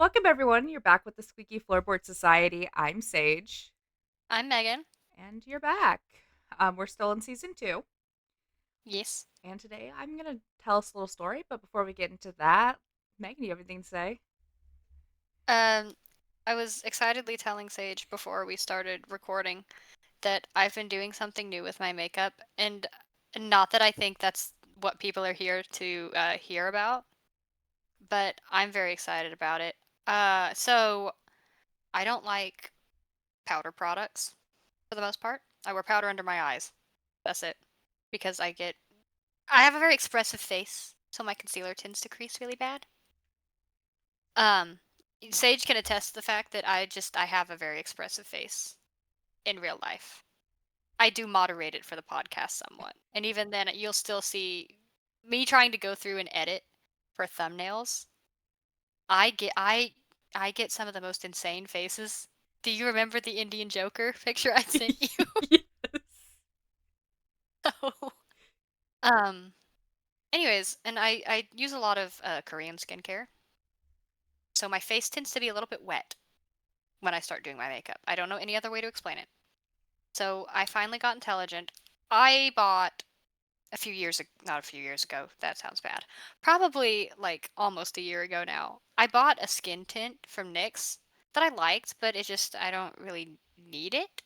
Welcome, everyone. You're back with the Squeaky Floorboard Society. I'm Sage, I'm Megan. and you're back. We're still in season two, Yes. and today I'm going to tell us a little story. But before we get into that, Megan, you have anything to say? Um, I was excitedly telling Sage before we started recording that I've been doing something new with my makeup, and not that I think that's what people are here to hear about, but I'm very excited about it. So I don't like powder products for the most part. I wear powder under my eyes. That's it. Because I have a very expressive face, so my concealer tends to crease really bad. Um, Sage can attest to the fact that I have a very expressive face in real life. I do moderate it for the podcast somewhat. And even then you'll still see me trying to go through and edit for thumbnails. I get I I get some of the most insane faces. Do you remember the Indian Joker picture I sent you? Yes. um anyways, and I use a lot of Korean skincare. So my face tends to be a little bit wet when I start doing my makeup. I don't know any other way to explain it. So I finally got intelligent. I bought not a few years ago, that sounds bad. Probably like almost a year ago now. I bought a skin tint from NYX that I liked, but I don't really need it.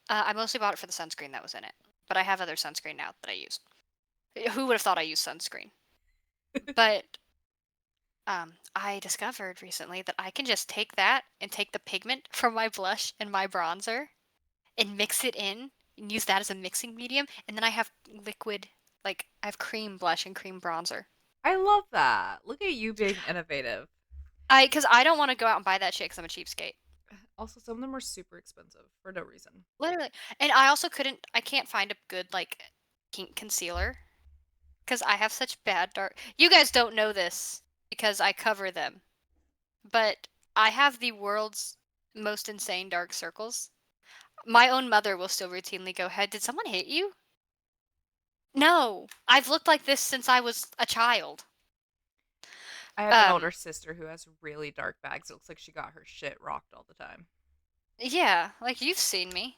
I mostly bought it for the sunscreen that was in it, but I have other sunscreen now that I use. Who would have thought I used sunscreen? But I discovered recently that I can just take that and take the pigment from my blush and my bronzer and mix it in and use that as a mixing medium. And then I have I have cream blush and cream bronzer. I love that. Look at you being innovative. Because I don't want to go out and buy that shit because I'm a cheapskate. Also, some of them are super expensive for no reason. Literally. And I can't find a good, like, pink concealer because I have such bad dark. You guys don't know this because I cover them, but I have the world's most insane dark circles. My own mother will still routinely go, "Hey, did someone hit you?" No, I've looked like this since I was a child. I have an older Um, sister who has really dark bags. It looks like she got her shit rocked all the time. yeah, like you've seen me.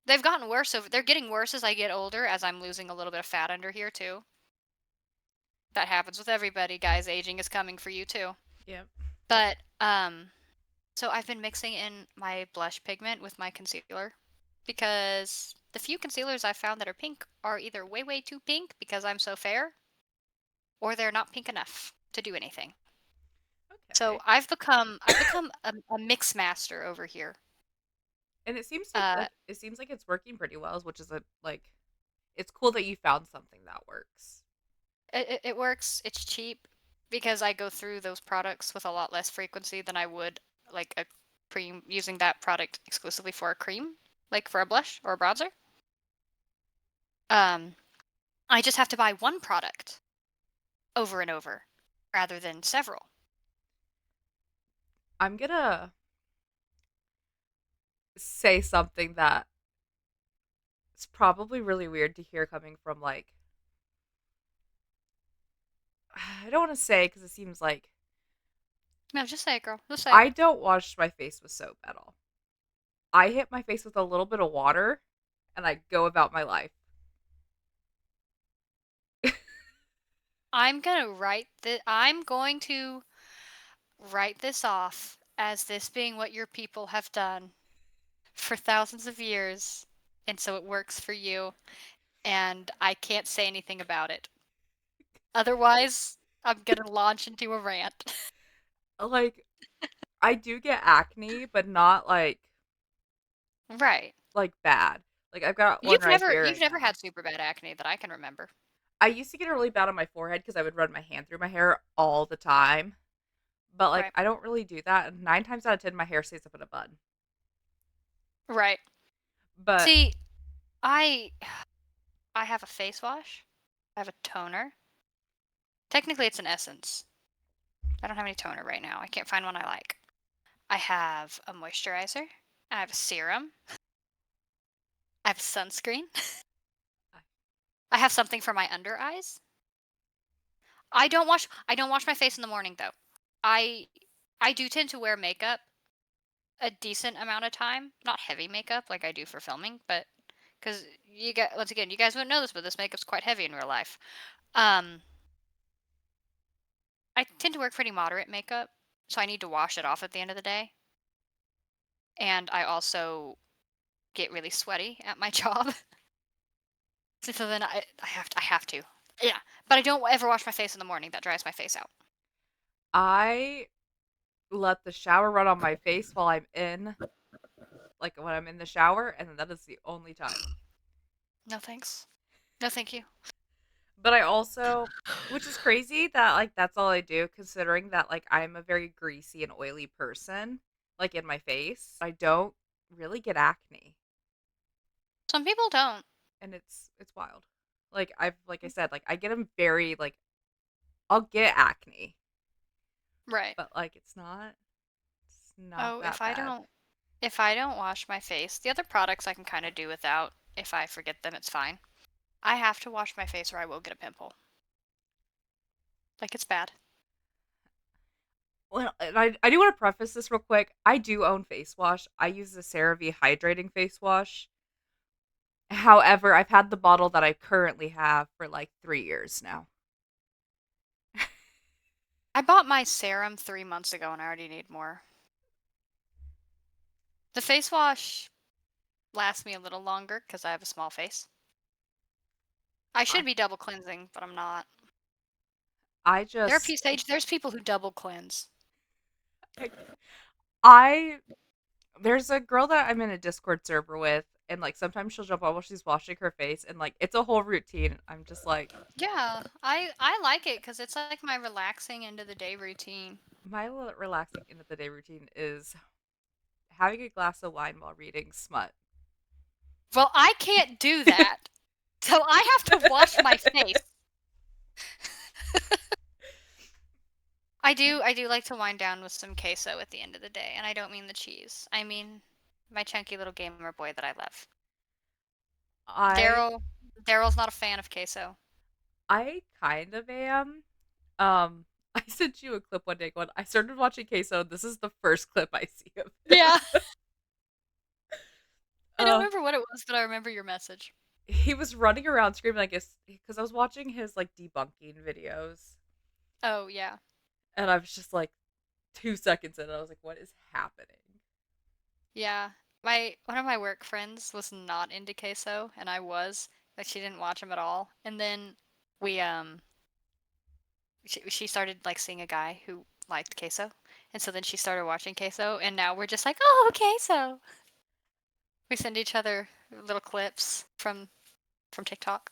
They're getting worse as I get older, as I'm losing a little bit of fat under here too. That happens with everybody, guys. Aging is coming for you too. Yep. But so I've been mixing in my blush pigment with my concealer because the few concealers I've found that are pink are either way too pink because I'm so fair, or they're not pink enough to do anything. So Okay. I've become a mix master over here. And it seems like Uh, it seems like it's working pretty well, which is a like it's cool that you found something that works. it works. It's cheap because I go through those products with a lot less frequency than I would like a cream using that product exclusively for a cream, like for a blush or a bronzer. Um, I just have to buy one product over and over rather than several. I'm gonna say something that it's probably really weird to hear coming from like I don't want to say because it seems like No, just say it, girl. Just say it. I don't wash my face with soap at all. I hit my face with a little bit of water and I go about my life. I'm going to write this off as this being what your people have done for thousands of years, and so it works for you, and I can't say anything about it. Otherwise, I'm gonna launch into a rant. Like I do get acne, but not Right. like bad. Like I've got one right here You've right never now. had super bad acne that I can remember. I used to get it really bad on my forehead because I would run my hand through my hair all the time. But like Right. I don't really do that. And 9 times out of 10 my hair stays up in a bun. Right. But See, I I have a face wash. I have a toner. Technically, it's an essence. I don't have any toner right now. I can't find one I like. I have a moisturizer. I have a serum. I have sunscreen. I have something for my under eyes. I don't wash my face in the morning though. I I do tend to wear makeup a decent amount of time, not heavy makeup like I do for filming, but because you get once again, you guys wouldn't know this, but this makeup's quite heavy in real life. Um, I tend to wear pretty moderate makeup, so I need to wash it off at the end of the day, and I also get really sweaty at my job, so then I have to. Yeah, but I don't ever wash my face in the morning. That dries my face out. I let the shower run on my face while I'm in like, when I'm in the shower, and then that is the only time. No thanks. No thank you. But I also which is crazy that, like, that's all I do considering that, like, I'm a very greasy and oily person, like, in my face. I don't really get acne, Some people don't. and it's wild. Like I said, like, I get them very, like I'll get acne, Right. but, like, it's not Oh, that bad. if I don't wash my face, the other products I can kind of do without. If I forget them, it's fine. I have to wash my face or I will get a pimple. Like it's bad. Well, and I do wanna preface this real quick. I do own face wash. I use the CeraVe hydrating face wash. However, I've had the bottle that I currently have for, like, 3 years now. I bought my serum 3 months ago and I already need more. The face wash lasts me a little longer because I have a small face. I I should be double cleansing, but I'm not. I There are just there's people who double cleanse. I I there's a girl that I'm in a Discord server with, and, like, sometimes she'll jump on while she's washing her face, and, like, it's a whole routine. I'm just like, Yeah, I like it because it's like my relaxing end of the day routine. my little relaxing end of the day routine is having a glass of wine while reading smut. Well, I can't do that, so I have to wash my face. I do like to wind down with some queso at the end of the day, and I don't mean the cheese. I mean my chunky little gamer boy that I love. I Daryl Daryl's not a fan of queso. I kind of am. I sent you a clip one day going, I started watching CaseOh. This is the first clip I see of him. Yeah. I don't Uh, remember what it was, but I remember your message. he was running around screaming like because I was watching his like debunking videos, Oh, yeah. and I was just like 2 seconds in, and I was like, what is happening? Yeah. My one of my work friends was not into queso, and I was. Like, she didn't watch him at all. And then we, she started, like, seeing a guy who liked queso, and so then she started watching queso, and now we're just like, "Oh, queso." We send each other little clips from TikTok.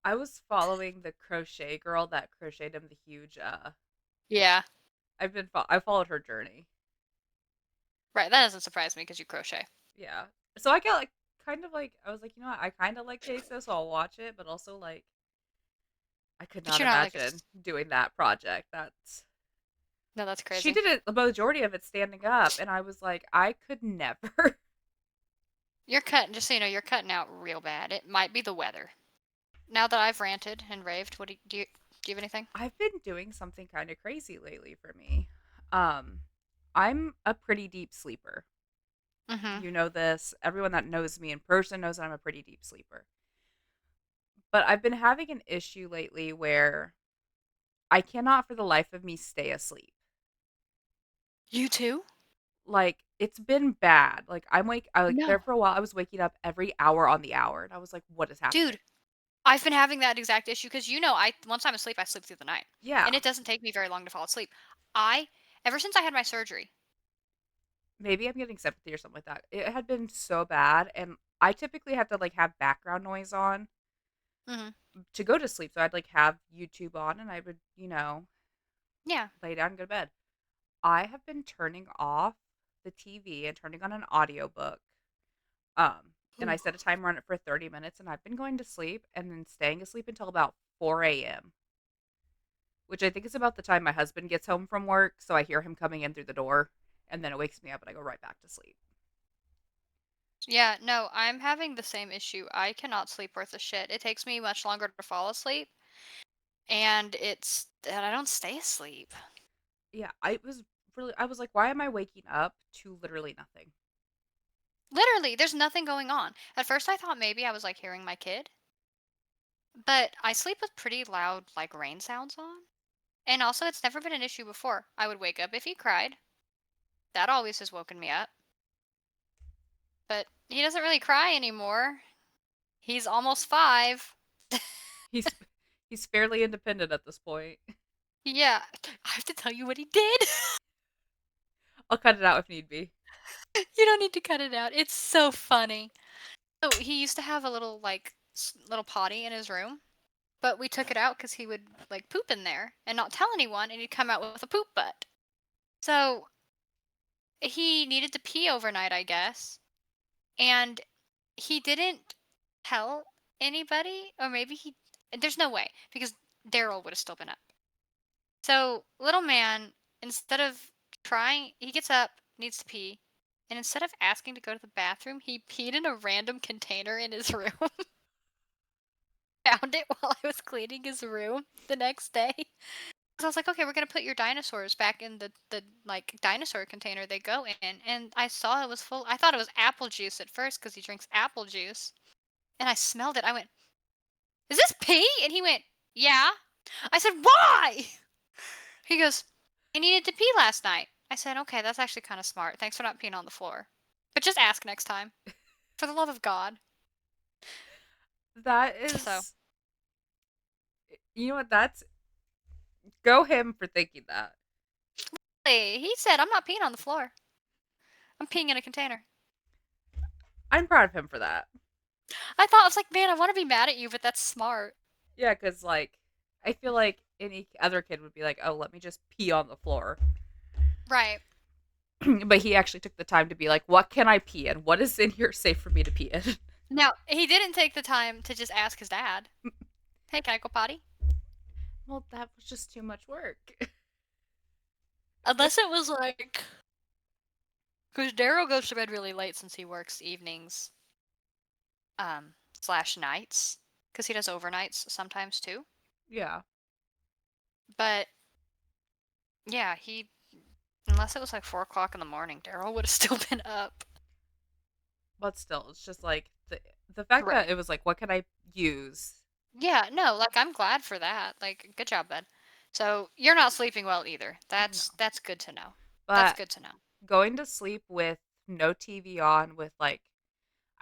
I was following the crochet girl that crocheted him the huge. Yeah. I followed her journey. Right, that doesn't surprise me because you crochet. Yeah, so I got like kind of like I was like, you know what, I kind of like queso, so I'll watch it, but also like I could But not you're not like a imagine s doing that project. That's No, that's She crazy. did it the majority of it standing up, and I was like, I could never. You're cutting just so you know, you're cutting out real bad. It might be the weather. Now that I've ranted and raved, what do you have anything? I've been doing something kind of crazy lately for me. Um, I'm a pretty deep sleeper. Mhm. You know this. Everyone that knows me in person knows that I'm a pretty deep sleeper. But I've been having an issue lately where I cannot for the life of me stay asleep. You too? Like it's been bad. I like there No. for a while I was waking up every hour on the hour and I was like, what is happening? Dude, I've been having that exact issue because I once I'm asleep, I sleep through the night, and Yeah. it doesn't take me very long to fall asleep. I ever since I had my surgery. Maybe I'm getting sympathy or something like that. It had been so bad, and I typically have to, like, have background noise on Mhm. to go to sleep, so I'd, like, have YouTube on, and I would, Yeah. lay down and go to bed. I have been turning off the TV and turning on an audiobook, and I Ooh. set a timer on it for 30 minutes, and I've been going to sleep and then staying asleep until about 4 a.m., which I think is about the time my husband gets home from work, so I hear him coming in through the door, and then it wakes me up, and I go right back to sleep. Yeah, no, I'm having the same issue. I cannot sleep worth a shit. It takes me much longer to fall asleep, and it's that I don't stay asleep. Yeah, I was like, why am I waking up to literally nothing? Literally, there's nothing going on. At first, I thought maybe I was like hearing my kid, but I sleep with pretty loud like rain sounds on. And also, it's never been an issue before. I would wake up if he cried. That always has woken me up. But he doesn't really cry anymore. He's almost 5. He's he's fairly independent at this point. Yeah. I have to tell you what he did. I'll cut it out if need be. You don't need to cut it out. It's so funny. So he used to have a little like little potty in his room, but we took it out because he would like poop in there and not tell anyone, and he'd come out with a poop butt. So he needed to pee overnight, I guess, and he didn't tell anybody, or maybe he. There's no way because Daryl would have still been up. So little man, instead of trying, he gets up, needs to pee, and instead of asking to go to the bathroom, he peed in a random container in his room. Found it while I was cleaning his room the next day. So I was like, okay, we're gonna put your dinosaurs back in the like dinosaur container they go in. And I saw it was full. I thought it was apple juice at first because he drinks apple juice. And I smelled it. I went, "Is this pee?" And he went, "Yeah." I said, "Why?" He goes, "I needed to pee last night." I said, "Okay, that's actually kind of smart. Thanks for not peeing on the floor. But just ask next time, for the love of God." That So is, you know what? That's go him for thinking that. hey, he said, "I'm not peeing on the floor. I'm peeing in a container." I'm proud of him for that. I was like, man, I want to be mad at you, but that's smart. Yeah, because like I feel like any other kid would be like, "Oh, let me just pee on the floor," Right. but he actually took the time to be like, "What can I pee in? What is in here safe for me to pee in?" Now, he didn't take the time to just ask his dad, hey, can I go potty? Well, that was just too much work. Unless it was like, because Daryl goes to bed really late since he works evenings, slash nights, because he does overnights sometimes too. Yeah, But yeah, unless it was like 4 o'clock in the morning, Daryl would have still been up. but still, it's just like the fact that Right. it was like, "What can I use?" Yeah, no, like I'm glad for that. Like, good job, bud. So you're not sleeping well either. No, That's good to know. That's but good to know. going to sleep with no TV on, with like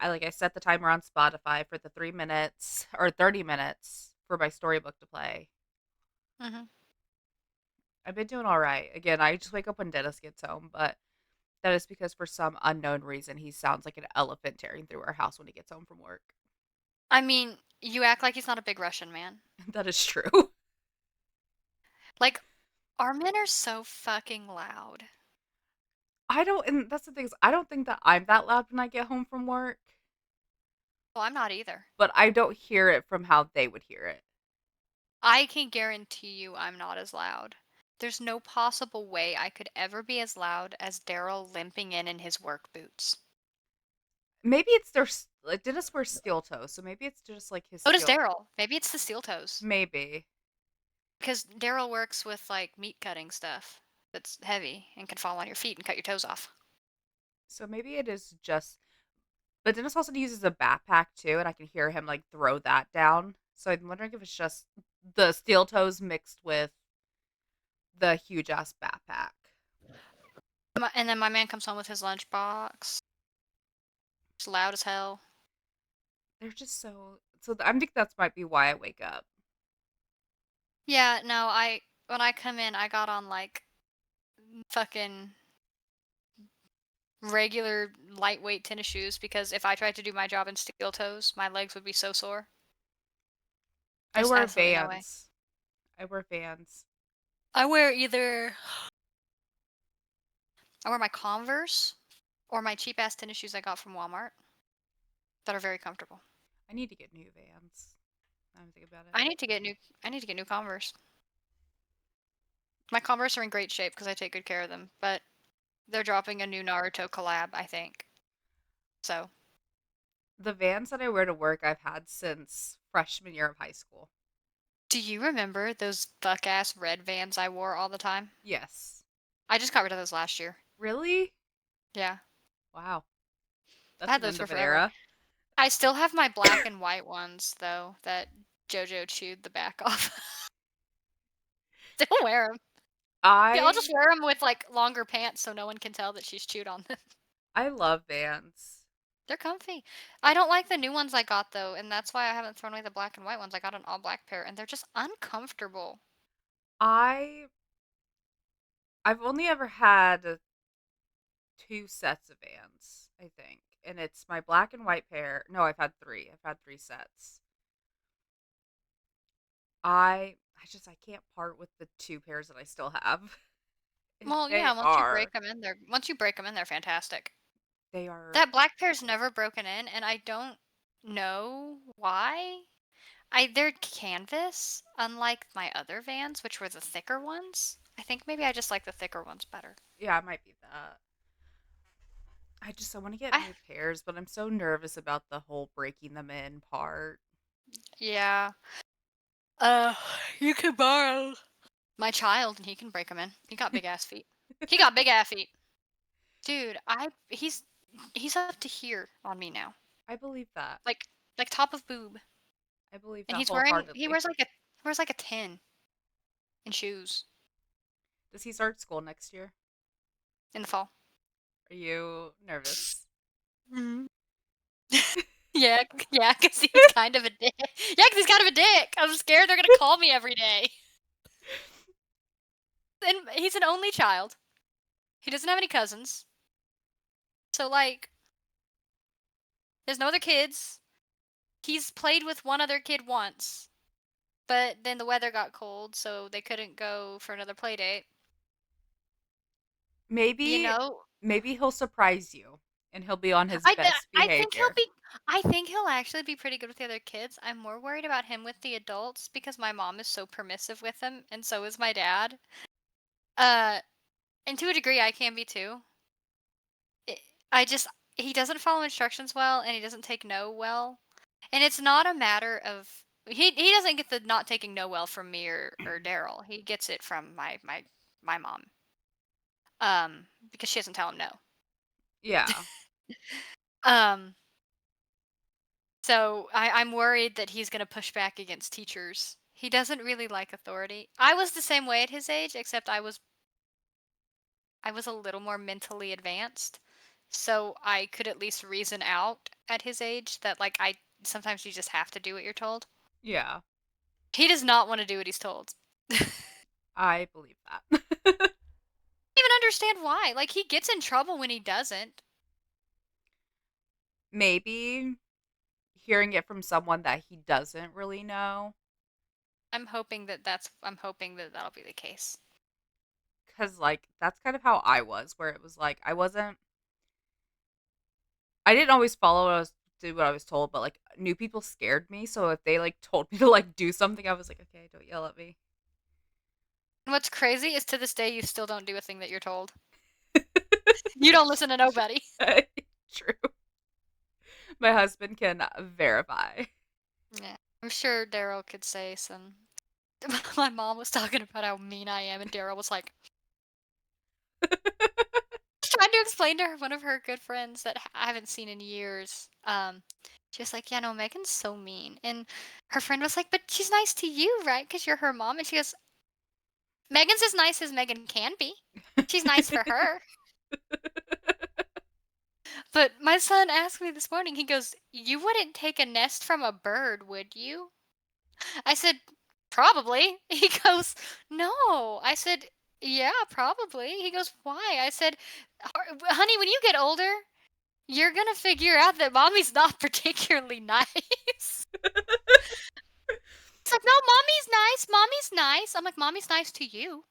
I set the timer on Spotify for the 3 minutes or 30 minutes for my storybook to play. Hmm. I've been doing all right. Again, I just wake up when Dennis gets home, but that is because for some unknown reason he sounds like an elephant tearing through our house when he gets home from work. I mean, you act like he's not a big Russian man. That is true. Like, our men are so fucking loud. I don't, and that's the thing is, I don't think that I'm that loud when I get home from work, Well, I'm not either. but I don't hear it from how they would hear it. I can guarantee you I'm not as loud. There's no possible way I could ever be as loud as Daryl limping in his work boots. Maybe it's like Dennis wears steel toes, so maybe it's just like his So does steel. Daryl. Maybe it's the steel toes. Maybe. Because Daryl works with like meat cutting stuff that's heavy and can fall on your feet and cut your toes off. So maybe it is just, but Dennis also uses a backpack too, and I can hear him like throw that down. So I'm wondering if it's just the steel toes mixed with the huge ass backpack. And then my man comes home with his lunchbox. It's loud as hell. They're just so. So I think that's might be why I wake up. Yeah, no, when I come in, I got on like fucking regular lightweight tennis shoes because if I tried to do my job in steel toes, my legs would be so sore. I There's wear absolutely no way. Vans. I wear Vans. I wear either I wear my Converse or my cheap ass tennis shoes I got from Walmart that are very comfortable. I need to get new Vans. I don't think about it. I need to get new I need to get new Converse. My Converse are in great shape because I take good care of them, but they're dropping a new Naruto collab, I think. So, The Vans that I wear to work, I've had since freshman year of high school. do you remember those buck ass red Vans I wore all the time? Yes. I just got rid of those last year. Really? Yeah. Wow. I That's had the those end for of an forever. era. I still have my black and white ones though that JoJo chewed the back off. Still wear them. Yeah, I'll just I wear them with like longer pants so no one can tell that she's chewed on them. I love Vans. They're comfy. I don't like the new ones I got though, and that's why I haven't thrown away the black and white ones. I got an all black pair and they're just uncomfortable. I I've only ever had two sets of Vans, I think. And it's my black and white pair. No, I've had three. I've had three sets. I can't part with the two pairs that I still have. Well, They yeah, are once you break them in, they're fantastic. they are That black pair's never broken in, and I don't know why. They're canvas, unlike my other Vans, which were the thicker ones. I think maybe I just like the thicker ones better. yeah, it might be that. I want to get I new pairs, but I'm so nervous about the whole breaking them in part. Yeah. Uh, you can borrow my child, and he can break them in. He got big ass feet. He got big ass feet, dude. He's up to here on me now, I believe that. like top of boob, I believe and that he wholeheartedly. wears like a 10 in shoes Does he start school next year? in the fall. Are you nervous? Mhm. Yeah, yeah, because he's kind of a dick. Yeah, because he's kind of a dick. I'm scared they're gonna call me every day. And he's an only child. He doesn't have any cousins. So like, there's no other kids. He's played with one other kid once, but then the weather got cold, so they couldn't go for another play date. You maybe know, maybe he'll surprise you and he'll be on his best I think behavior. I think he'll actually be pretty good with the other kids. I'm more worried about him with the adults because my mom is so permissive with him, and so is my dad. Uh, and to a degree, I can be too. It, I just he doesn't follow instructions well, and he doesn't take no well. And it's not a matter of he doesn't get the not taking no well from me or Daryl. He gets it from my mom. Because she doesn't tell him no. Yeah. Um, so I'm worried that he's gonna push back against teachers. He doesn't really like authority. I was the same way at his age, except I was a little more mentally advanced. So I could at least reason out at his age that like I sometimes you just have to do what you're told. Yeah. He does not want to do what he's told. I believe that. Even understand why. Like he gets in trouble when he doesn't. Maybe hearing it from someone that he doesn't really know. I'm hoping that that'll be the case. Because, like, that's kind of how I was, where it was like, I didn't always follow do what I was told, but, like, new people scared me. So if they, like, told me to, like, do something, I was like, okay, don't yell at me. And what's crazy is to this day you still don't do a thing that you're told. You don't listen to nobody. True. My husband can verify. Yeah. I'm sure Daryl could say some my mom was talking about how mean I am and Daryl was like trying to explain to her one of her good friends that I haven't seen in years. She was like, "Yeah, no, Megan's so mean." And her friend was like, "But she's nice to you, right? Because you're her mom." And she goes, "Megan's as nice as Megan can be. She's nice for her." But my son asked me this morning. He goes, "You wouldn't take a nest from a bird, would you?" I said, "Probably." He goes, "No." I said, "Yeah, probably." He goes, "Why?" I said, Honey, when you get older, you're gonna figure out that mommy's not particularly nice." He's like, "No, mommy's nice. Mommy's nice." I'm like, "Mommy's nice to you.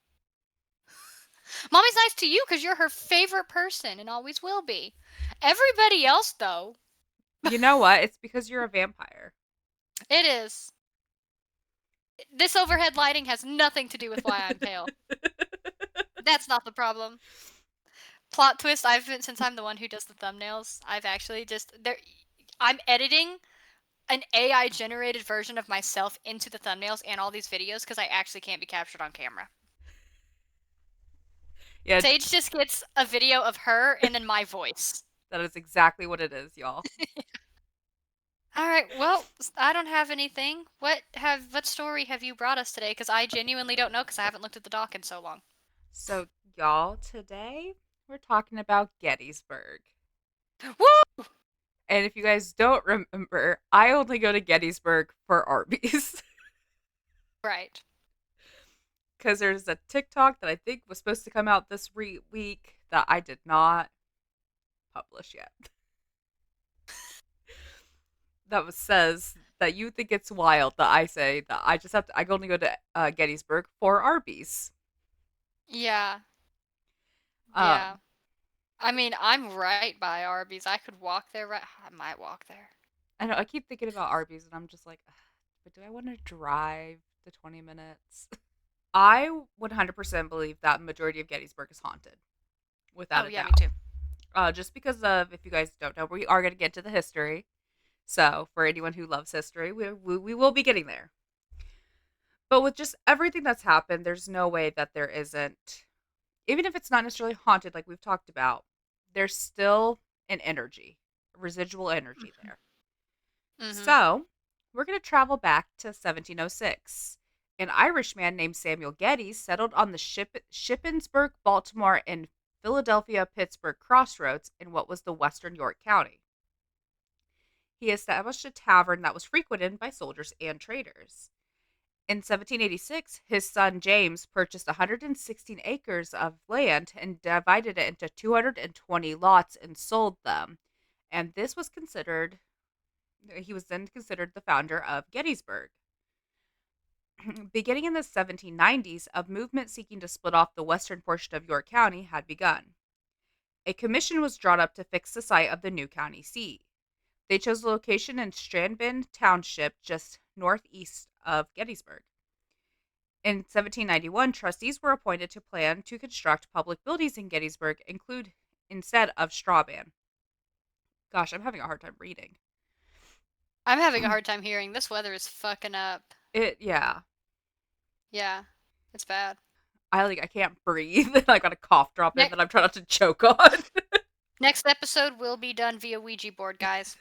Mommy's nice to you because you're her favorite person and always will be. Everybody else, though, You know what? It's because you're a vampire. it is. This overhead lighting has nothing to do with why I'm pale. That's not the problem. Plot twist, I've been since I'm the one who does the thumbnails, I've actually just there I'm editing an AI generated version of myself into the thumbnails and all these videos because I actually can't be captured on camera. Yeah, Sage just gets a video of her and then my voice. that is exactly what it is, y'all. All right. Well, I don't have anything. What story have you brought us today? Because I genuinely don't know because I haven't looked at the doc in so long. So, y'all, today we're talking about Gettysburg. Woo! And if you guys don't remember, I only go to Gettysburg for Arby's. Right. Because there's a TikTok that I think was supposed to come out this week that I did not publish yet. That says that you think it's wild that I say that I just have to, I only go to Gettysburg for Arby's. Yeah. Yeah. Um, I mean, I'm right by Arby's. I could walk there. Right. I might walk there. I know I keep thinking about Arby's and I'm just like, "Ugh, but do I want to drive the 20 minutes? I 100% believe that majority of Gettysburg is haunted, without Oh a yeah, me doubt. too. Just because of, if you guys don't know, we are going to get to the history. So for anyone who loves history, we will be getting there. But with just everything that's happened, there's no way that there isn't, even if it's not necessarily haunted like we've talked about, there's still an energy, residual energy there. Mhm. So we're going to travel back to 1706. An Irishman named Samuel Geddes settled on the Shippensburg, Baltimore, and Philadelphia Pittsburgh crossroads in what was the western York County. He established a tavern that was frequented by soldiers and traders. In 1786, his son James purchased 116 acres of land and divided it into 220 lots and sold them. And this was considered, he was then considered the founder of Gettysburg. Beginning in the 1790s, a movement seeking to split off the western portion of York County had begun. A commission was drawn up to fix the site of the new county seat. They chose a location in Strandbend Township, just northeast of Gettysburg. In 1791, trustees were appointed to plan to construct public buildings in Gettysburg, include instead of Strawban. Gosh, I'm having a hard time reading. I'm having a hard time hearing. This weather is fucking up. Yeah. Yeah. It's bad. I can't breathe. And I got a cough drop in Ne- that I'm trying not to choke on. Next episode will be done via Ouija board, guys.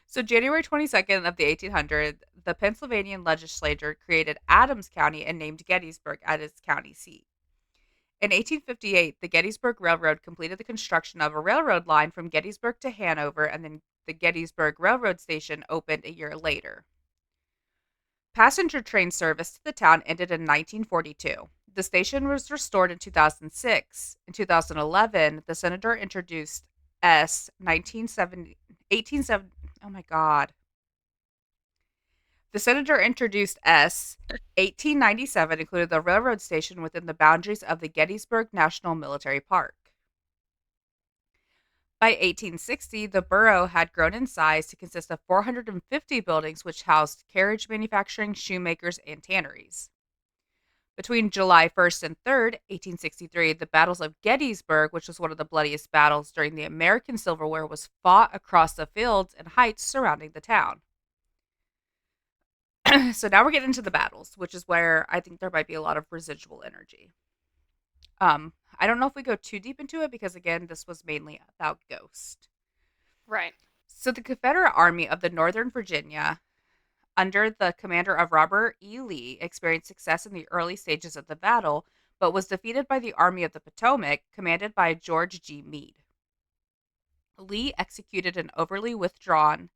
So, January 22nd of the 1800s, the Pennsylvania legislature created Adams County and named Gettysburg as its county seat. In 1858, the Gettysburg Railroad completed the construction of a railroad line from Gettysburg to Hanover, and then the Gettysburg Railroad Station opened a year later. Passenger train service to the town ended in 1942. The station was restored in 2006. In 2011, the senator introduced S 1970 1870. Oh my god. The senator introduced S 1897 included the railroad station within the boundaries of the Gettysburg National Military Park. By 1860, the borough had grown in size to consist of 450 buildings, which housed carriage manufacturing, shoemakers, and tanneries. Between July 1st and 3rd, 1863, the battles of Gettysburg, which was one of the bloodiest battles during the American Civil War, was fought across the fields and heights surrounding the town. So now we're getting into the battles, which is where I think there might be a lot of residual energy. I don't know if we go too deep into it because again, this was mainly about Ghost. Right. So the Confederate Army of the Northern Virginia, under the commander of Robert E. Lee, experienced success in the early stages of the battle, but was defeated by the Army of the Potomac, commanded by George G. Meade. Lee executed an overly withdrawn.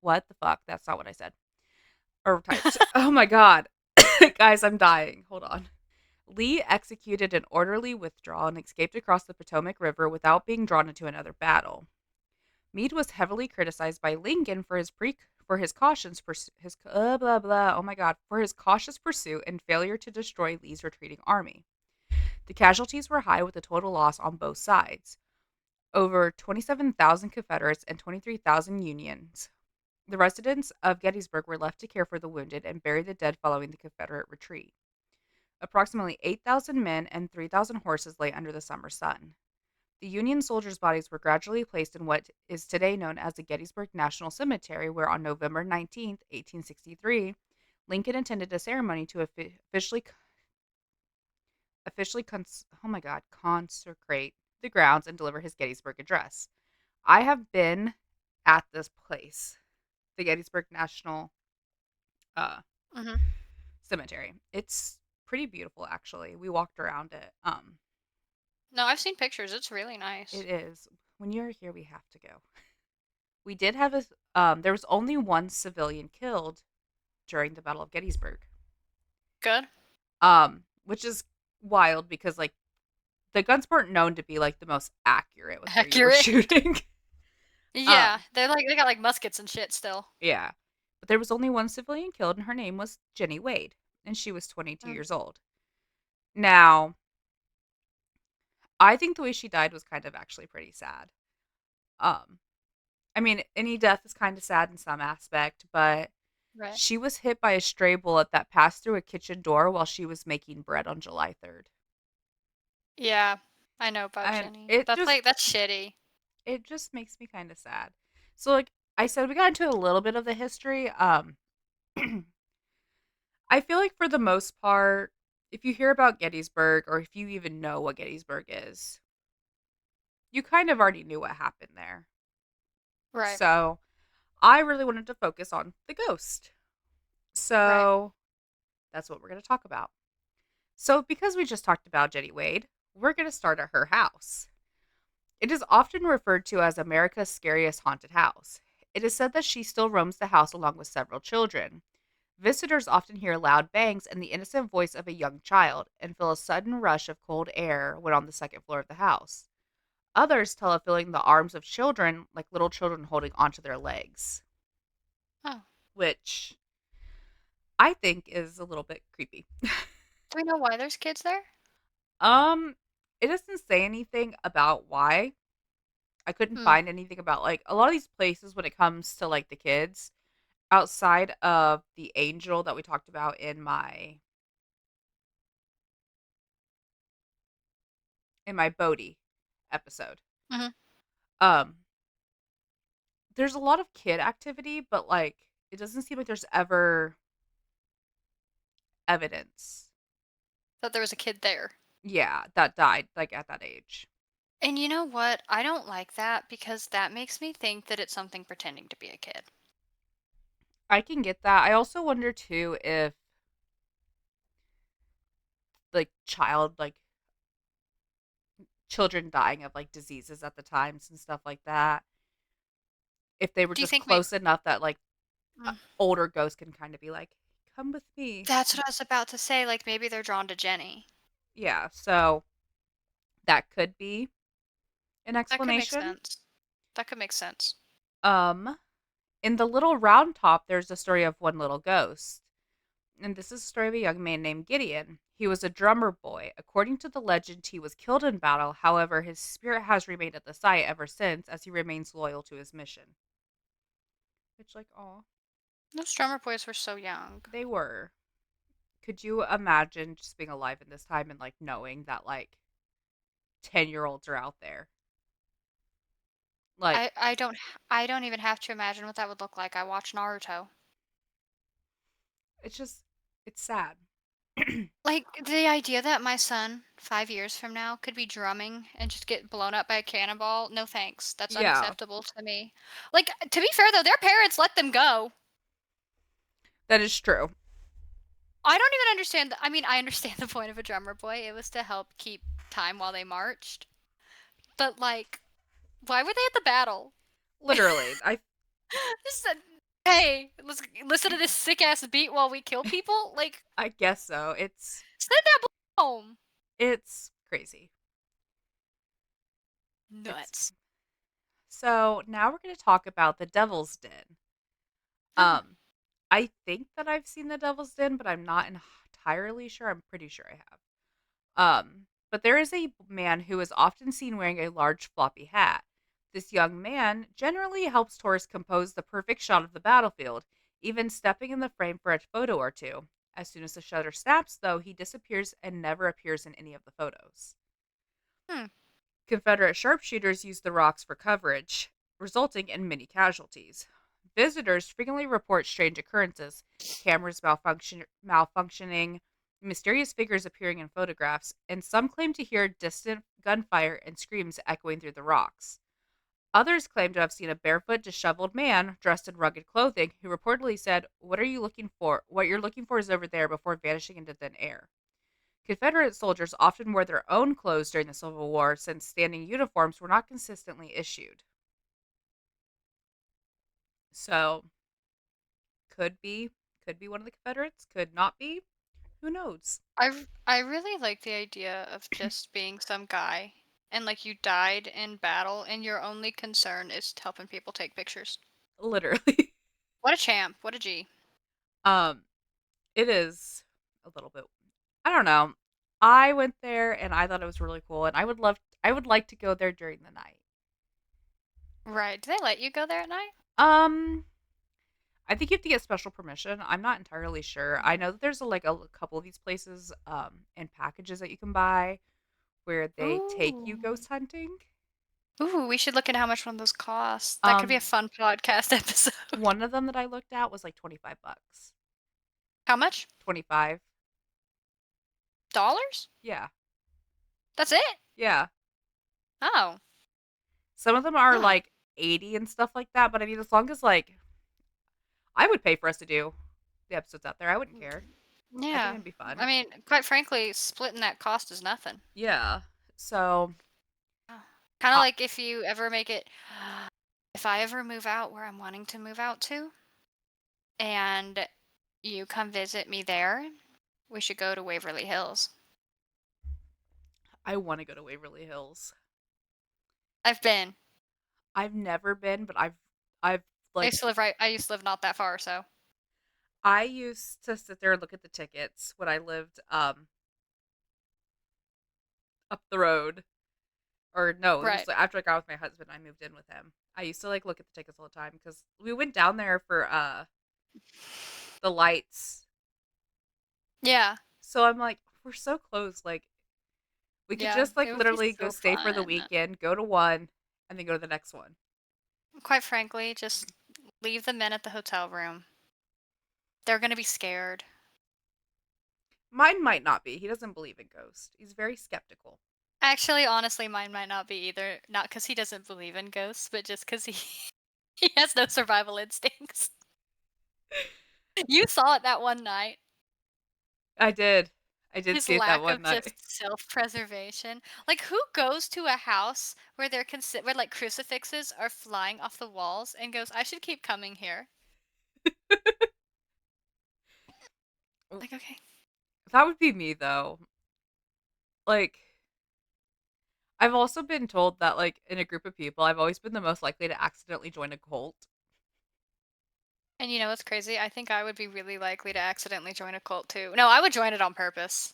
What the fuck? That's not what I said. Or typed. Oh my god. Guys, I'm dying. Hold on. Lee executed an orderly withdrawal and escaped across the Potomac River without being drawn into another battle. Meade was heavily criticized by Lincoln for his cautions his blah blah. Oh my god, for his cautious pursuit and failure to destroy Lee's retreating army. The casualties were high with a total loss on both sides. Over 27,000 Confederates and 23,000 Unions. The residents of Gettysburg were left to care for the wounded and bury the dead following the Confederate retreat. Approximately 8,000 men and 3,000 horses lay under the summer sun. The Union soldiers' bodies were gradually placed in what is today known as the Gettysburg National Cemetery, where on November 19th, 1863, Lincoln attended a ceremony to officially officially oh my god, consecrate the grounds and deliver his Gettysburg address. I have been at this place, the Gettysburg National uh, Mhm. Cemetery. It's pretty beautiful, actually. We walked around it. No, I've seen pictures. It's really It nice. is. When you're here, we have to go. We did have a. There was only one civilian killed during the Battle of Gettysburg. Good. Which is wild because like the guns weren't known to be like the most accurate with where you were Accurate. shooting. Yeah, um, they got like muskets and shit still. yeah, but there was only one civilian killed, and her name was Jenny Wade, and she was 22 Mm, years old. Now, I think the way she died was kind of actually pretty sad. Um, I mean, any death is kind of sad in some aspect, but right. she was hit by a stray bullet that passed through a kitchen door while she was making bread on July 3rd. Yeah, I know about And Jenny. That's shitty. it just makes me kind of sad. So like I said, we got into a little bit of the history. I feel like for the most part, if you hear about Gettysburg or if you even know what Gettysburg is, you kind of already knew what happened there. Right. So I really wanted to focus on the ghost. Right. So that's what we're going to talk about. So because we just talked about Jenny Wade, we're going to start at her house. It is often referred to as America's scariest haunted house. It is said that she still roams the house along with several children. Visitors often hear loud bangs and the innocent voice of a young child and feel a sudden rush of cold air when on the second floor of the house. Others tell of feeling the arms of children, like little children holding onto their legs, Oh. which I think is a little bit creepy. Do we know why there's kids there? um, it doesn't say anything about why. I couldn't Hmm. find anything about like a lot of these places when it comes to like the kids outside of the angel that we talked about in my Bodhi episode. Mhm. Um, there's a lot of kid activity, but like it doesn't seem like there's ever evidence. That there was a kid there. Yeah, that died like at that age. And you know what? I don't like that because that makes me think that it's something pretending to be a kid. I can get that. I also wonder too if like children dying of like diseases at the times and stuff like that, if they were Do you just think maybe close enough that like mm, older ghosts can kind of be like, "Come with me." that's what I was about to say, like maybe they're drawn to Jenny. Yeah, so that could be an That could make explanation. sense. That could make sense. Um, in the Little Round Top, there's a story of one little ghost. And this is the story of a young man named Gideon. He was a drummer boy. According to the legend, he was killed in battle. However, his spirit has remained at the site ever since as he remains loyal to his mission. Which, like, oh, Those drummer boys were so young. they were. Could you imagine just being alive in this time and, like, knowing that, like, 10-year-olds are out there? Like, I don't even have to imagine what that would look like. I watch Naruto. it's just, it's sad. Like the idea that my son 5 years from now could be drumming and just get blown up by a cannonball, no thanks. That's Yeah, unacceptable to me. Like to be fair though, their parents let them go. that is true. I don't even understand I mean, I understand the point of a drummer boy. It was to help keep time while they marched. But like, why were they at the battle? Literally, I Just said, "Hey, let's listen to this sick ass beat while we kill people." Like, I guess so. send that home. It's crazy. It's Nuts. so now we're going to talk about the Devil's Den. Oh, Um, I think that I've seen the Devil's Den, but I'm not entirely sure. I'm pretty sure I have. But there is a man who is often seen wearing a large floppy hat. This young man generally helps tourists compose the perfect shot of the battlefield, even stepping in the frame for a photo or two. As soon as the shutter snaps, though, he disappears and never appears in any of the photos. hmm. Confederate sharpshooters used the rocks for coverage, resulting in many casualties. Visitors frequently report strange occurrences, cameras malfunctioning, mysterious figures appearing in photographs, and some claim to hear distant gunfire and screams echoing through the rocks. Others claim to have seen a barefoot, disheveled man dressed in rugged clothing who reportedly said, "What are you looking for? What you're looking for is over there," before vanishing into thin air. Confederate soldiers often wore their own clothes during the Civil War since standing uniforms were not consistently issued. So, could be could be one of the Confederates, could not be. Who knows? I really like the idea of just being some guy and like you died in battle and your only concern is helping people take pictures. Literally. What a champ. What a G. um it is a little bit, I don't know. I went there and I thought it was really cool and I would like to go there during the night. Right. Do they let you go there at night? Um I think you have to get special permission. I'm not entirely sure. I know that there's a couple of these places and packages that you can buy where they take you Ooh. ghost hunting. Ooh, we should look at how much one of those costs. That could be a Um fun podcast episode. one of them that I looked at was like 25 bucks. How much? 25. Dollars? Yeah. That's it? Yeah. Oh. Some of them are Huh. like 80 and stuff like that, but I mean as long as like I would pay for us to do the episodes out there. I wouldn't care. I think Yeah. it'd be I fun. mean, quite frankly, splitting that cost is nothing. Yeah. So, Kind of uh, like if you ever make it, if I ever move out where I'm wanting to move out to, and you come visit me there, we should go to Waverly Hills. I want to go to Waverly Hills. I've been. I've never been, but I've I like used to live right. I used to live not that far, so I used to sit there and look at the tickets when I lived up the road. Or no, it was right. like, after I got with my husband, I moved in with him. I used to like look at the tickets all the time because we went down there for the lights. Yeah, So I'm like, we're so close. Like we could yeah. just like It would be literally go so stay for the fun. weekend, go to one, and then go to the next one. Quite frankly, just leave the men at the hotel room. They're gonna be scared. Mine might not be. He doesn't believe in ghosts. He's very skeptical. Actually, honestly, mine might not be either. Not because he doesn't believe in ghosts, but just because he he has no survival instincts. You saw it that one night. I did. I did His see it that lack one of night. just self-preservation. Like, who goes to a house where where like crucifixes are flying off the walls and goes, "I should keep coming here." Like, okay. That would be me though. Like I've also been told that like in a group of people, I've always been the most likely to accidentally join a cult. And you know what's crazy? I think I would be really likely to accidentally join a cult too. No, I would join it on purpose.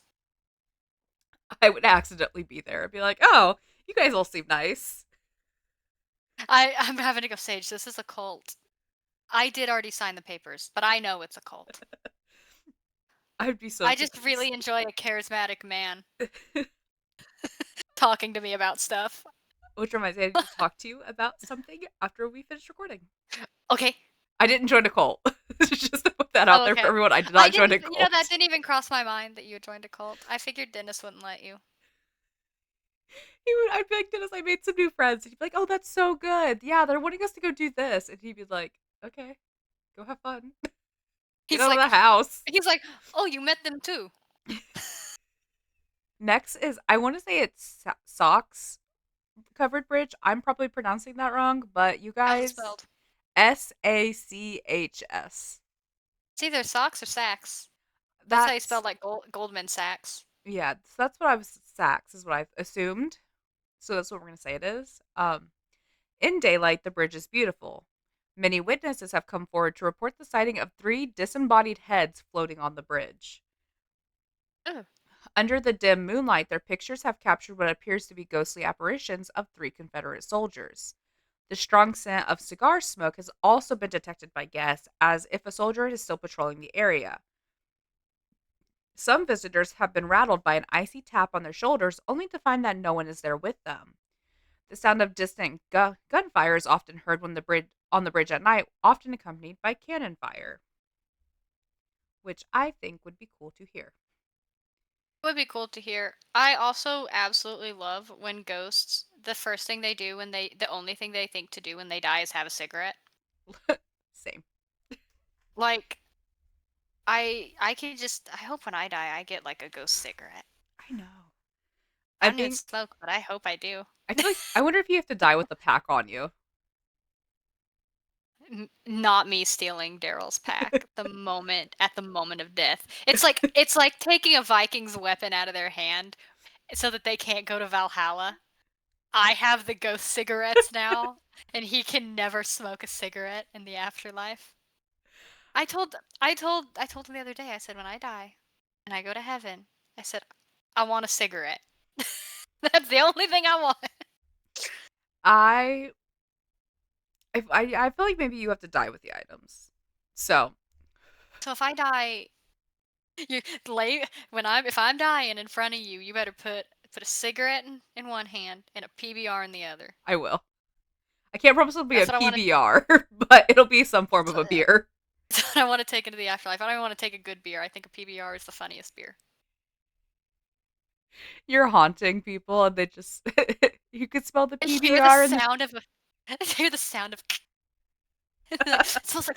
I would accidentally be there and be like, "Oh, you guys all seem nice." I'm having to go, Sage. This is a cult. I did already sign the papers, but I know it's a cult. I'd be so I just confused. really enjoy a charismatic man talking to me about stuff. Which reminds me, I need to talk to you about something after we finish recording. Okay. I didn't join a cult. Just to put that out Oh, there for okay. everyone. I did I not join didn't, a that cult. didn't even cross my mind that you had joined a cult. I figured Dennis wouldn't let you. I'd be like, Dennis, I made some new friends. And he'd be like, "Oh, that's so good. Yeah, they're wanting us to go do this." And he'd be like, "Okay, go have fun. Get He's out of like, the house." he's like, oh, you met them too. Next is, I want to say it's Socks Covered Bridge. I'm probably pronouncing that wrong, but you How's it guys, spelled? Sachs. It's either socks or sacks. That's how you spell That's, like Goldman Sachs. yeah, so that's what I was, Sachs is what I've assumed. So that's what we're going to say it is. In daylight, the bridge is beautiful. Many witnesses have come forward to report the sighting of three disembodied heads floating on the bridge. Ugh. Under the dim moonlight, their pictures have captured what appears to be ghostly apparitions of three Confederate soldiers. The strong scent of cigar smoke has also been detected by guests, as if a soldier is still patrolling the area. Some visitors have been rattled by an icy tap on their shoulders, only to find that no one is there with them. The sound of distant gunfire is often heard when the bridge on the bridge at night, often accompanied by cannon fire, which I think would be cool to hear. would be cool to hear. I also absolutely love when ghosts, the first thing they do when the only thing they think to do when they die is have a cigarette. Same. Like, I can just, I hope when I die, I get like a ghost cigarette. I know. I I don't even think smoke, but I hope I do. I feel like I wonder if you have to die with the pack on you. Not me stealing Daryl's pack at the moment of death. It's like taking a Viking's weapon out of their hand so that they can't go to Valhalla. I have the ghost cigarettes now, and he can never smoke a cigarette in the afterlife. I told him the other day, I said, when I die and I go to heaven, I said, I want a cigarette. That's the only thing I want. I I feel like maybe you have to die with the items. So So if I die, you lay when I'm if I'm dying in front of you, you better put a cigarette in one hand and a PBR in the other. I will. I can't promise it'll be a That's what I want to. PBR, but it'll be some form of a beer. That's what I want to take into the afterlife. I don't even want to take a good beer. I think a PBR is the funniest beer. You're haunting people, and they just you could smell the I hear the PBR and sound of a. I hear the sound of. It smells